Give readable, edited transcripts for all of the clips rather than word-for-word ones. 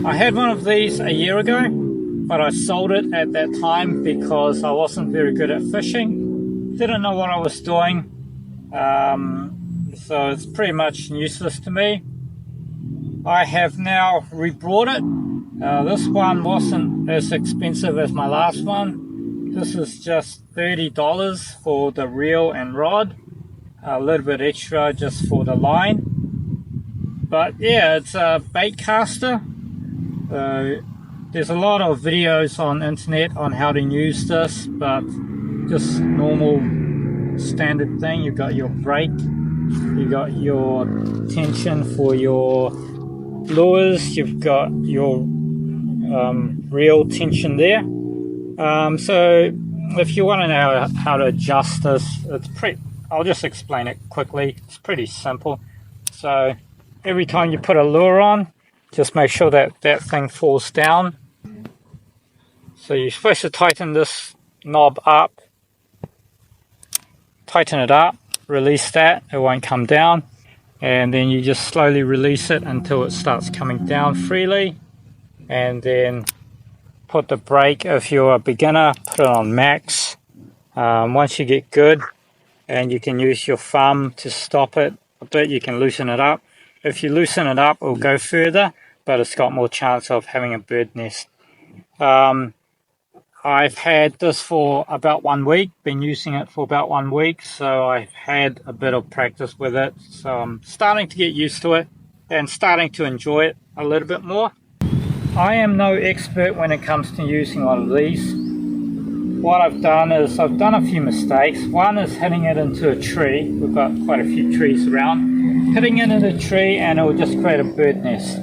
I had one of these a year ago, but I sold it at that time because I wasn't very good at fishing. Didn't know what I was doing, so it's pretty much useless to me. I have now rebrought it. This one wasn't as expensive as my last one. This is just $30 for the reel and rod, a little bit extra just for the line. But yeah, it's a Baitcaster. There's a lot of videos on internet on how to use this, but just normal standard thing. You've got your brake, you've got your tension for your lures, you've got your reel tension there. So if you want to know how to adjust this, I'll just explain it quickly. It's pretty simple. So every time you put a lure on, just make sure that that thing falls down. So you're supposed to tighten this knob up, tighten it up, release that, it won't come down, and then you just slowly release it until it starts coming down freely, and then put the brake, if you're a beginner, put it on max. Once you get good, and you can use your thumb to stop it a bit, you can loosen it up. If you loosen it up, it'll go further, but it's got more chance of having a bird nest. I've had this for about 1 week, been using it for about 1 week, so I've had a bit of practice with it. So I'm starting to get used to it and starting to enjoy it a little bit more. I am no expert when it comes to using one of these. What I've done is I've done a few mistakes. One is hitting it into a tree. We've got quite a few trees around. Hitting it into a tree and it will just create a bird nest.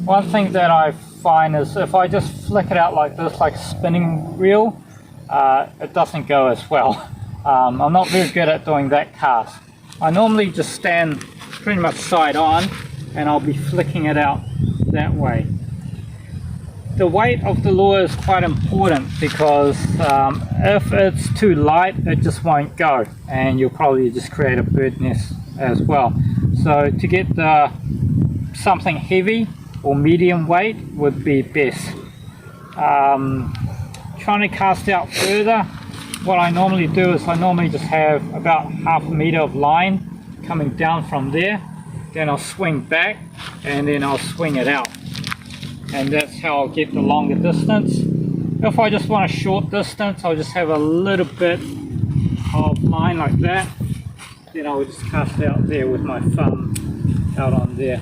One thing that I find is if I just flick it out like this, like a spinning reel, it doesn't go as well. I'm not very good at doing that cast. I normally just stand pretty much side on and I'll be flicking it out that way. The weight of the lure is quite important because if it's too light, it just won't go, and you'll probably just create a bird nest as well. So to get something heavy or medium weight would be best. Trying to cast out further, what I normally do is I normally just have about ½ meter of line coming down from there, then I'll swing back and then I'll swing it out, and that's how I'll get the longer distance. If I just want a short distance, I'll just have a little bit of line like that, then I'll just cast out there with my thumb out on there,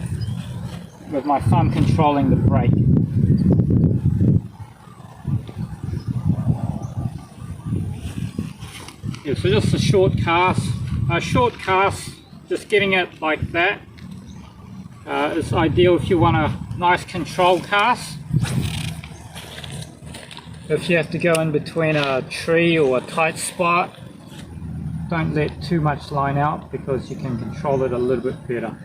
with my thumb controlling the brake. Yeah, so just a short cast. Just getting it like that is ideal if you want a nice control cast. If you have to go in between a tree or a tight spot, don't let too much line out because you can control it a little bit better.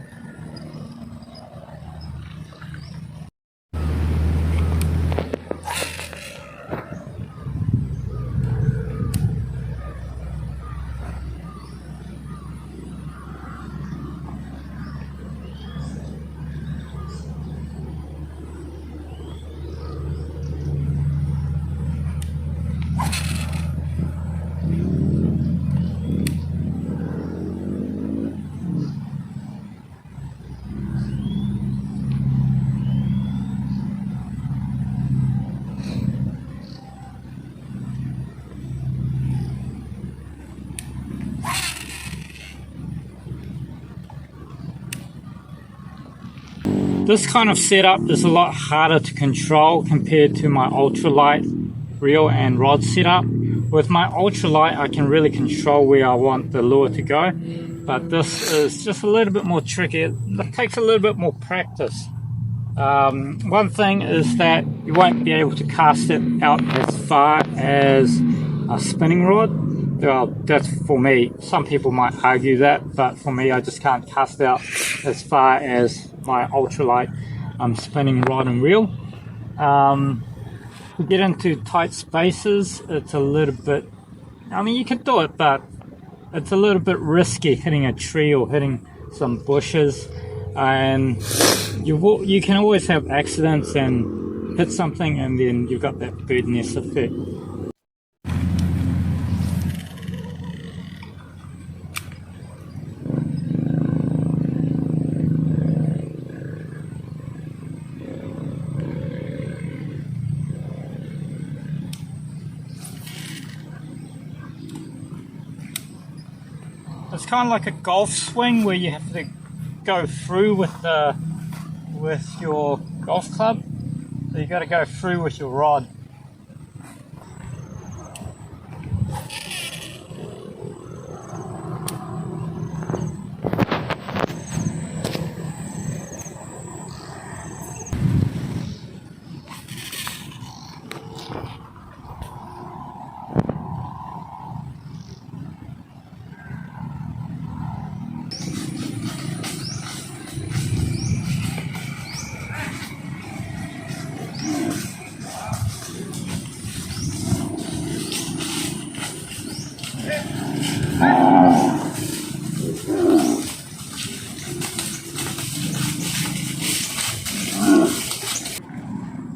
This kind of setup is a lot harder to control compared to my ultralight reel and rod setup. With my ultralight, I can really control where I want the lure to go, but this is just a little bit more tricky. It takes a little bit more practice. One thing is that you won't be able to cast it out as far as a spinning rod. Well, that's for me. Some people might argue that, but for me, I just can't cast out as far as my ultralight spinning rod and reel. To get into tight spaces, it's a little bit, I mean, you can do it, but it's a little bit risky hitting a tree or hitting some bushes. And you can always have accidents and hit something, and then you've got that bird nest effect. It's kind of like a golf swing where you have to go through with your golf club. So you got to go through with your rod.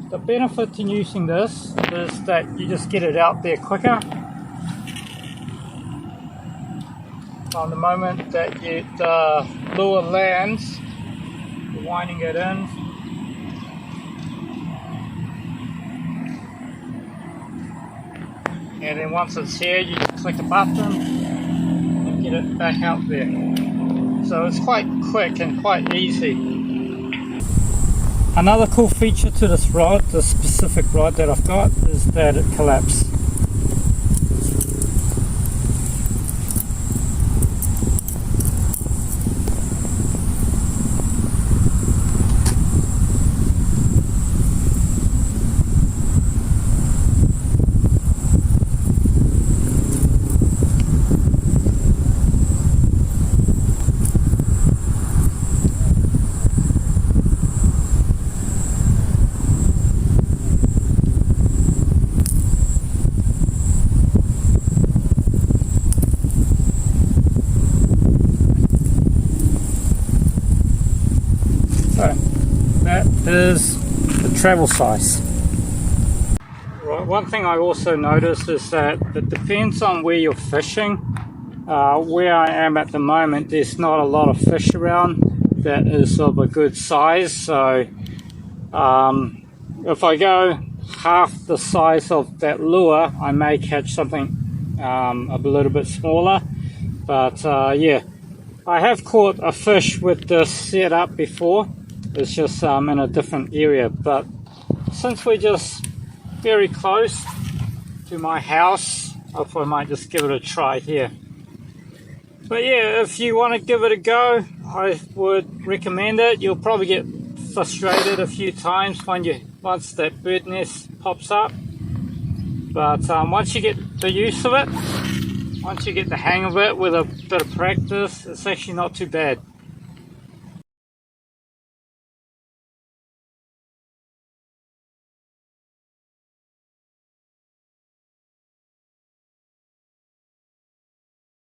The benefit in using this is that you just get it out there quicker. From the moment that the lure lands, you're winding it in. And then once it's here, you just click a button and get it back out there. So it's quite quick and quite easy. Another cool feature to this rod, this specific rod that I've got, is that it collapses. So that is the travel size. Right, one thing I also noticed is that it depends on where you're fishing. Where I am at the moment, there's not a lot of fish around that is of a good size. So if I go half the size of that lure, I may catch something a little bit smaller. But yeah, I have caught a fish with this setup before. It's just in a different area, but since we're just very close to my house, I thought I might just give it a try here. But yeah, if you want to give it a go, I would recommend it. You'll probably get frustrated a few times once that bird nest pops up, but once you get the use of it, once you get the hang of it with a bit of practice, it's actually not too bad.